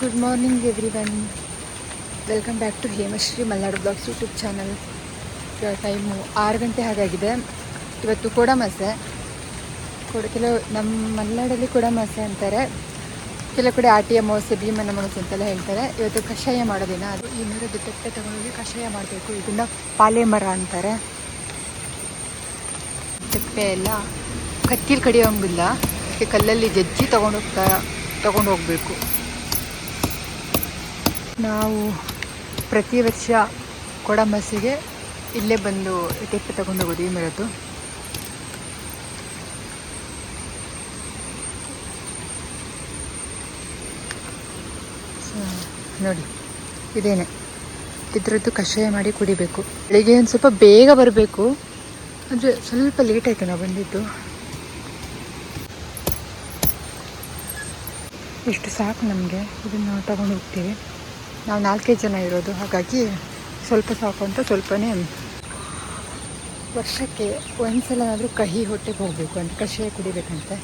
Good morning everyone, welcome back to Hemashree Malnadu blogs YouTube channel. ಇವಾಗ time 6 ಗಂಟೆ ಹಾಗಾಗಿದೆ. ಇವತ್ತು ಕೊಡಮಾಸೆ. ಕೆಲವು ನಮ್ಮ ಮಲ್ನಾಡಲ್ಲಿ ಕೊಡಮಾಸೆ ಅಂತಾರೆ, ಕೆಲವು ಕಡೆ ಆಟಿ ಅಮಾವಾಸ್ಯೆ, ಭೀಮನ ಅಮಾವಾಸ್ಯೆ ಅಂತೆಲ್ಲ ಹೇಳ್ತಾರೆ. ಇವತ್ತು ಕಷಾಯ ಮಾಡೋದಿನ, ಅದು ಈ ಮರದ ತೆಪ್ಪೆ ತಗೊಂಡೋಗಿ ಕಷಾಯ ಮಾಡಬೇಕು. ಇದನ್ನು ಪಾಲೆ ಮರ ಅಂತಾರೆ. ತೆಪ್ಪೆ ಎಲ್ಲ ಕತ್ತಿಲಿ ಕಡಿಯೋಂಗಿಲ್ಲ, ಅದಕ್ಕೆ ಕಲ್ಲಲ್ಲಿ ಜಜ್ಜಿ ತಗೊಂಡು ಹೋಗಬೇಕು. ನಾವು ಪ್ರತಿ ವರ್ಷ ಕೊಡಮಾಸೆಗೆ ಇಲ್ಲೇ ಬಂದು ತೆಪ್ಪೆ ತಗೊಂಡು ಹೋಗೋದು, ಈ ಮರದ್ದು. ನೋಡಿ, ಇದೇನೆ ಇದ್ರದ್ದು ಕಷಾಯ ಮಾಡಿ ಕುಡಿಬೇಕು. ಬೆಳಿಗ್ಗೆ ಒಂದು ಸ್ವಲ್ಪ ಬೇಗ ಬರಬೇಕು, ಅಂದರೆ ಸ್ವಲ್ಪ ಲೇಟ್ ಆಯಿತು ನಾವು ಬಂದಿದ್ದು. ಇಷ್ಟು ಸಾಕು ನಮಗೆ, ಇದನ್ನು ನಾವು ತಗೊಂಡು ಹೋಗ್ತೀವಿ. ನಾವು 4 ಜನ ಇರೋದು, ಹಾಗಾಗಿ ಸ್ವಲ್ಪ ಸಾಕು ಅಂತ ಸ್ವಲ್ಪನೇ. ವರ್ಷಕ್ಕೆ ಒಂದ್ಸಲನಾದರೂ ಕಹಿ ಹೊಟ್ಟೆಗೆ ಹೋಗಬೇಕು ಅಂತ ಕಷಾಯ ಕುಡಿಬೇಕಂತೆ.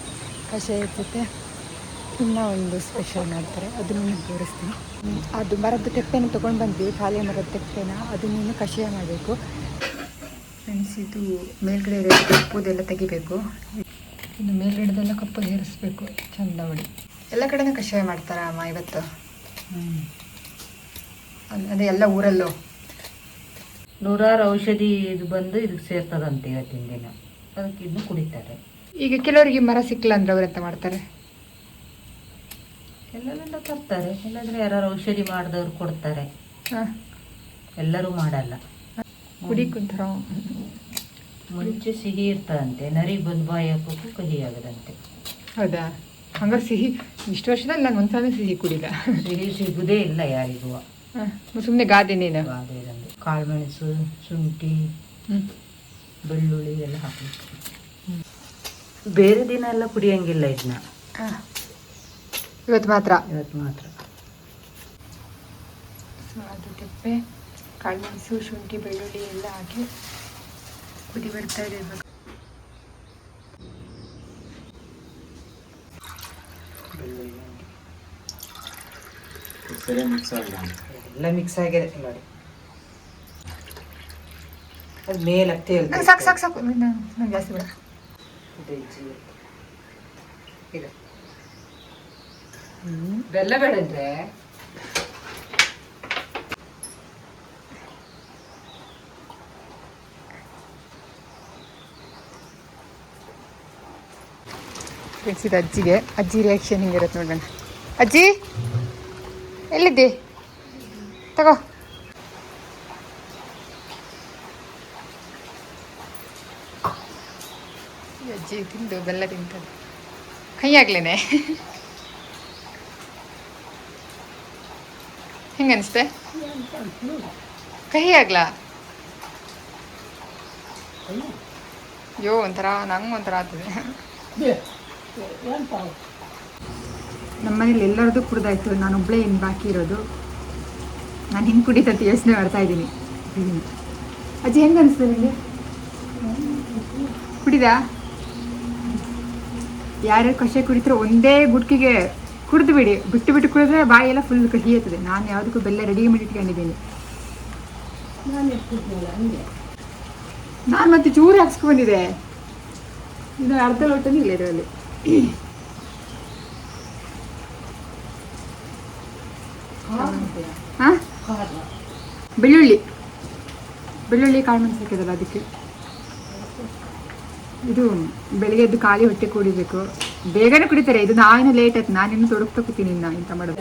ಕಷಾಯ ಜೊತೆ ಇನ್ನೂ ಒಂದು ಸ್ಪೆಷಲ್ ಮಾಡ್ತಾರೆ, ಅದನ್ನು ತೋರಿಸ್ತೀನಿ. ಅದು ಮರದ ತೆಪ್ಪೆನ ತೊಗೊಂಡು ಬಂದ್ವಿ, ಪಾಲೆ ಮರದ ತೆಪ್ಪೆನ, ಅದನ್ನು ಕಷಾಯ ಮಾಡಬೇಕು. ಫ್ರೆಂಡ್ಸ್, ಇದು ಮೇಲ್ಗಡೆ ಇರೋ ಕಪ್ಪುದೆಲ್ಲ ತೆಗಿಬೇಕು. ಇನ್ನು ಮೇಲ್ಗಡೆದೆಲ್ಲ ಕಪ್ಪು ಹೇರಿಸ್ಬೇಕು ಚಂದ ಮಾಡಿ. ಎಲ್ಲ ಕಡೆನೂ ಕಷಾಯ ಮಾಡ್ತಾರ ಅಮ್ಮ ಇವತ್ತು? ಅದೇ ಎಲ್ಲ ಊರಲ್ಲೂ ನೂರಾರು ಔಷಧಿ ಇದು ಬಂದು ಇದಕ್ಕೆ ಸೇರ್ತದಂತೆ ಇವತ್ತಿನ ದಿನ, ಅದಕ್ಕೆ ಇದನ್ನು ಕುಡಿತಾರೆ. ಈಗ ಕೆಲವರಿಗೆ ಮರ ಸಿಕ್ಕಿಲ್ಲ ಅಂದ್ರೆ ಅವ್ರು ಎಂತ ಮಾಡ್ತಾರೆ? ಎಲ್ಲರಿಂದ ತರ್ತಾರೆ, ಇಲ್ಲಾಂದ್ರೆ ಯಾರು ಔಷಧಿ ಮಾಡಿದವ್ರು ಕೊಡ್ತಾರೆ. ಎಲ್ಲರೂ ಮಾಡಲ್ಲ. ಕುಡಿಕೊಂತಾರ. ಮುಂಚೆ ಸಿಹಿ ಇರ್ತದಂತೆ, ನರಿ ಬಂದು ಬಾಯಿ ಹಾಕೋಕ್ಕೂ ಕಹಿ ಆಗದಂತೆ. ಹೌದಾ? ಹಂಗಾರೆ ಸಿಹಿ ಇಷ್ಟು ವರ್ಷದಲ್ಲಿ ನಾನು ಒಂದ್ಸಲ ಸಿಹಿ ಕುಡಿಲ್ಲ. ಸಿಹಿ ಸಿಗುದೇ ಇಲ್ಲ ಯಾರಿಗೂ. ಸುಮ್ಮನೆ ಗಾದೆನೇನು? ಗಾದೆ ಕಾಳುಮೆಣಸು, ಶುಂಠಿ, ಬೆಳ್ಳುಳ್ಳಿ ಎಲ್ಲ ಹಾಕಬೇಕು. ಬೇರೆ ದಿನ ಎಲ್ಲ ಕುಡಿಯಂಗಿಲ್ಲ ಇದನ್ನ. ಇವತ್ತು ಮಾತ್ರ. ಅದು ತೆಪ್ಪೆ, ಕಾಳುಮೆಣಸು, ಶುಂಠಿ, ಬೆಳ್ಳುಳ್ಳಿ ಎಲ್ಲ ಹಾಕಿ ಕುದಿ ಬರ್ತಾ ಇದೆ. ಎಲ್ಲ ಮಿಕ್ಸ್ ಆಗಿದೆ ನೋಡಿ. ಅದು ಮೇಲೆ ಸಾಕು ನಂಗೆ ಜಾಸ್ತಿ ಬೇಡ. ಬೆಲ್ಲ ಬೇಡಂದ್ರೆ ತಿಳಿಸಿದ ಅಜ್ಜಿ ರಿಯಾಕ್ಷನ್ ಹಿಂಗಿರುತ್ತೆ ನೋಡೋಣ. ಅಜ್ಜಿ ಎಲ್ಲಿದ್ದಿ? ತಗೋ. ಅಜ್ಜಿ ತಿಂದು ಬೆಲ್ಲ ತಿಂತದೆ, ಕೈ ಆಗ್ಲೇನೆ. ಹೆಂಗ ಅನಿಸ್ತೆ? ಕಹಿ ಆಗ್ಲಾ? ಅಯ್ಯೋ, ಒಂಥರ ನಂಗೆ ಒಂಥರ ಆಗ್ತದೆ. ನಮ್ಮನೇಲಿ ಎಲ್ಲರದ್ದು ಕುಡ್ದಾಯ್ತು, ನಾನು ಒಬ್ಬಳೇ ಇನ್ನು ಬಾಕಿ ಇರೋದು. ನಾನು ಹಿಂಗೆ ಕುಡಿತಂತ ಯೋಚನೆ ಮಾಡ್ತಾ ಇದ್ದೀನಿ. ಅಜ್ಜಿ ಹೆಂಗೆ ಅನಿಸ್ತದೆ ನಿಮಗೆ? ಕುಡಿದಾ? ಯಾರ್ಯಾರು ಕಷಾಯ ಕುಡಿತಾರೆ ಒಂದೇ ಗುಟ್ಕಿಗೆ ಕುಡಿದು ಬಿಡಿ, ಬಿಟ್ಟು ಕುಡಿದ್ರೆ ಬಾಯೆಲ್ಲ ಫುಲ್ ಕಹಿ ಇರ್ತದೆ. ನಾನು ಯಾವುದಕ್ಕೂ ಬೆಲ್ಲ ರೆಡಿ ಮಾಡಿ ಇಟ್ಕೊಂಡಿದ್ದೀನಿ. ನಾನು ಮತ್ತೆ ಚೂರು ಹಾಕ್ಸ್ಕೊಂಡಿದ್ದೆ, ಇದು ಅರ್ಧ ಲೋಟನೂ ಇಲ್ಲ ಇದರಲ್ಲಿ. ಹಾಂ, ಬೆಳ್ಳುಳ್ಳಿ ಕಾಳುಮೆಣಸು ಹಾಕಿದಲ್ಲ ಅದಕ್ಕೆ. ಇದು ಬೆಳಿಗ್ಗೆ ಎದ್ದು ಖಾಲಿ ಹೊಟ್ಟೆ ಕುಡಿಬೇಕು. ಬೇಗನೆ ಕುಡಿತಾರೆ ಇದು. ನಾವಿನ್ನೂ ಲೇಟ್ ಆಯ್ತು, ನಾನಿನ್ನೂ ತೊಡಗ್ತಾ ಕೂತೀನಿ ಇನ್ನು ಇಂಥ ಮಾಡೋದು.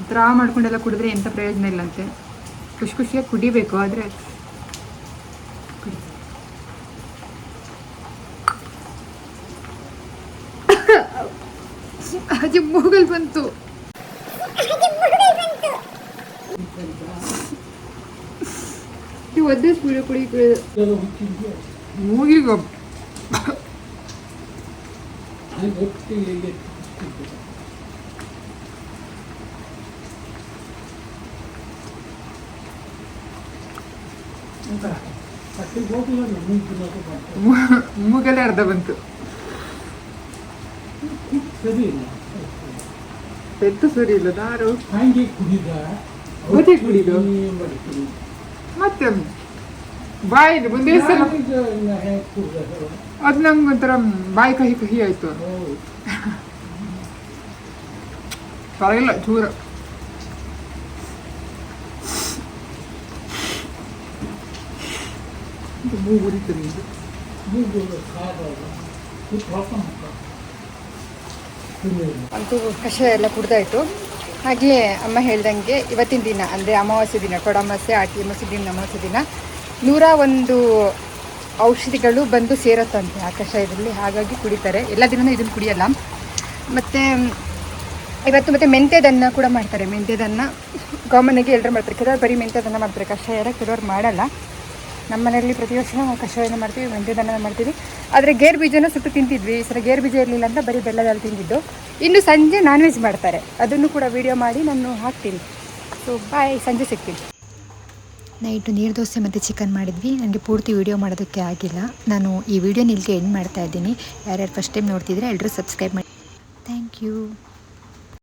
ದ್ರಾ ಮಾಡ್ಕೊಂಡೆಲ್ಲ ಕುಡಿದ್ರೆ ಎಂಥ ಪ್ರಯೋಜನ ಇಲ್ಲಂತೆ. ಖುಷಿಯಾಗಿ ಕುಡಿಬೇಕು, ಆದರೆ ಅಜ್ಜಿ ಮೂಗಲ್ ಬಂತು. ಒದ್ದೆ ಸ್ಪೀಡ್ ಕುಡಿ ಮೂಗಿಗ ಮೂಗಲ್ಲೇ ಅರ್ಧ ಬಂತು. ಎಂತ ಸರಿ ಇಲ್ಲ ದಾರು ಹಂಗೆ ಕುಡಿದ ಮತ್ತೆ ಕುಡಿದು ಮತ್ತೆ ಬಾಯಿ ಒಂದೇ ಸಲ ಅದು ನಂಗೆ ಒಂಥರ ಬಾಯಿ ಕಹಿ ಕಹಿ ಆಯ್ತು ಪರವಾಗಿಲ್ಲ ಚೂರ ಮೂಗು ಉರಿತದೆ ಇದು ಅಂತೂ ಕಷಾಯ ಎಲ್ಲ ಕುಡ್ದಾಯ್ತು. ಹಾಗೆಯೇ ಅಮ್ಮ ಹೇಳ್ದಂಗೆ ಇವತ್ತಿನ ದಿನ ಅಂದರೆ ಅಮಾವಾಸ್ಯೆ ದಿನ, ಕೊಡಮಾಸೆ, ಆಟಿ ಅಮಾವಾಸ್ಯೆ ದಿನ, ಅಮಾವಾಸ್ಯೆ ದಿನ 101 ಔಷಧಿಗಳು ಬಂದು ಸೇರುತ್ತಂತೆ ಆ ಕಷಾಯದಲ್ಲಿ. ಹಾಗಾಗಿ ಕುಡಿತಾರೆ. ಎಲ್ಲ ದಿನವೂ ಇದನ್ನು ಕುಡಿಯಲ್ಲ. ಮತ್ತು ಇವತ್ತು ಮತ್ತು ಮೆಂತ್ಯದನ್ನ ಕೂಡ ಮಾಡ್ತಾರೆ. ಮೆಂತ್ಯದನ್ನ ಕಾಮನ್ನಾಗಿ ಎಲ್ಲರೂ ಮಾಡ್ತಾರೆ. ಕೆಲವರು ಬರೀ ಮೆಂತ್ಯದನ್ನ ಮಾಡ್ತಾರೆ, ಕಷಾಯ ಕೆಲವರು ಮಾಡಲ್ಲ. ನಮ್ಮ ಮನೆಯಲ್ಲಿ ಪ್ರತಿ ವರ್ಷ ನಾವು ಕಷಾಯನ ಮಾಡ್ತೀವಿ, ಮೆಂತ್ಯದನ್ನ ಮಾಡ್ತೀವಿ. ಆದರೆ ಗೇರು ಬೀಜನ ಸುಟ್ಟು ತಿಂತಿದ್ವಿ. ಈ ಸಲ ಗೇರು ಬೀಜ ಇರಲಿಲ್ಲ ಅಂತ ಬರೀ ಬೆಲ್ಲದಲ್ಲಿ ತಿಂದಿದ್ದು. ಇನ್ನು ಸಂಜೆ ನಾನ್ ವೆಜ್ ಮಾಡ್ತಾರೆ, ಅದನ್ನು ಕೂಡ ವಿಡಿಯೋ ಮಾಡಿ ನಾನು ಹಾಕ್ತೀನಿ. ಸೊ ಬಾಯ್, ಸಂಜೆ ಸಿಗ್ತೀನಿ. ನೈಟು ನೀರು ದೋಸೆ ಮತ್ತು ಚಿಕನ್ ಮಾಡಿದ್ವಿ. ನನಗೆ ಪೂರ್ತಿ ವೀಡಿಯೋ ಮಾಡೋದಕ್ಕೆ ಆಗಿಲ್ಲ. ನಾನು ಈ ವಿಡಿಯೋನ ಇಲ್ಲಿಗೆ ಎಂಡ್ ಮಾಡ್ತಾ ಇದ್ದೀನಿ. ಯಾರ್ಯಾರು ಫಸ್ಟ್ ಟೈಮ್ ನೋಡ್ತಿದ್ರೆ ಎಲ್ಲರೂ ಸಬ್ಸ್ಕ್ರೈಬ್ ಮಾಡಿ. Thank you.